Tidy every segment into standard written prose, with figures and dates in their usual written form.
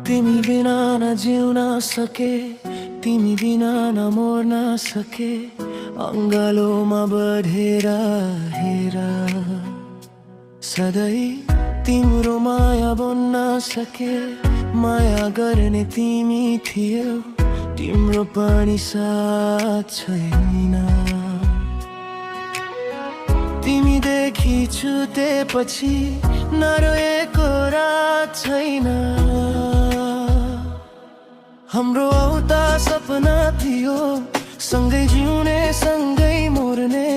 तिमी बिना न जिउन सके, तिमी बिना न मर्न सके। अङ्गालोमा बढेर हेर, सधैँ तिम्रो माया बन्न सके। माया गर्ने तिमी थियौ, तिम्रो पनि साथ छैन। तिमीदेखि छुटेपछि नरोएको रात छैन। हाम्रो एउटा सपना थियो, सँगै जिउने सँगै मर्ने।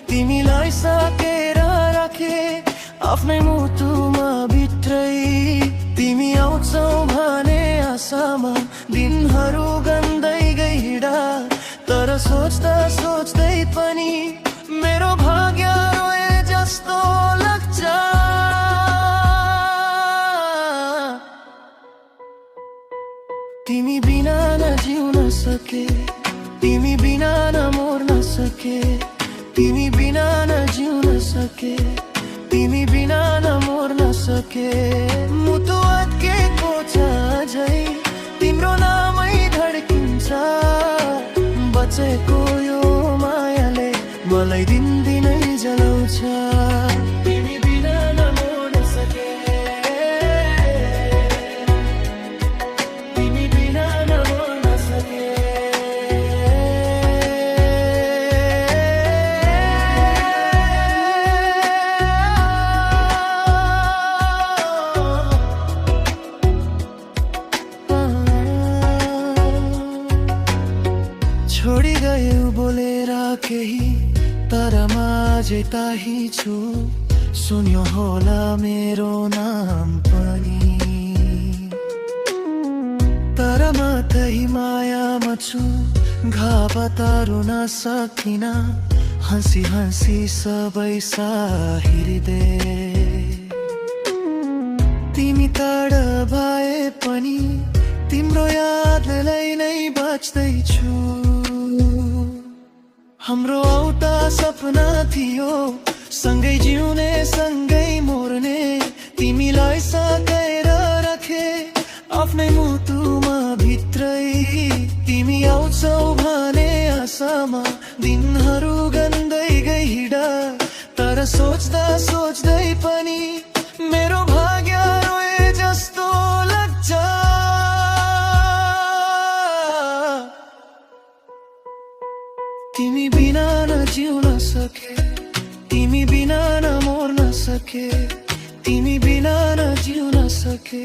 तिमीलाई सकेर राखे आफ्नै मुटुमा भित्रै। तिमी आउँछौ भने आशामा दिनहरू गन्दै गइडा। तर सोच्दा सोच्दै पनि मेरो भाग्य रोए जस्तो लाग्छ। तिमी बिना न जिउन सके, तिमी बिना न मर्न सके। तिमी बिना न जिउन सके, तिमी बिना न मर्न सके। मुटु अड्केको छ झै, तिम्रो नामै धड्किन्छ। बचेको यो मायाले मलाई दिनदिनै जलाउँछ। तिमी बिना न मर्न सके, तिमी बिना न मर्न सके। छोडी गयौ बोलेर केही, तर माझै ताही छु। सुन्यो होला मेरो नाम पनि, तर म तही मायामा छु। घापत रुन सकिन, हँसी हँसी सबै साहिर्दे। तिमी टाढा भए पनि तिम्रो यादलाई नै बाँच्दैछु। हाम्रो एउटा सपना थियो, सँगै जिउने सँगै मर्ने। तिमीलाई सकेर राखे आफ्नै मुटुमा भित्रै। तिमी आउँछौ भने आशामा दिनहरू गन्दै गइडा। तर सोच्दा सोच्दै पनि मेरो भाग्य रोए जस्तो लाग्छ। तिमी बिना न जिउन सके, तिमी बिना न मर्न सके। तिमी बिना न जिउन सके।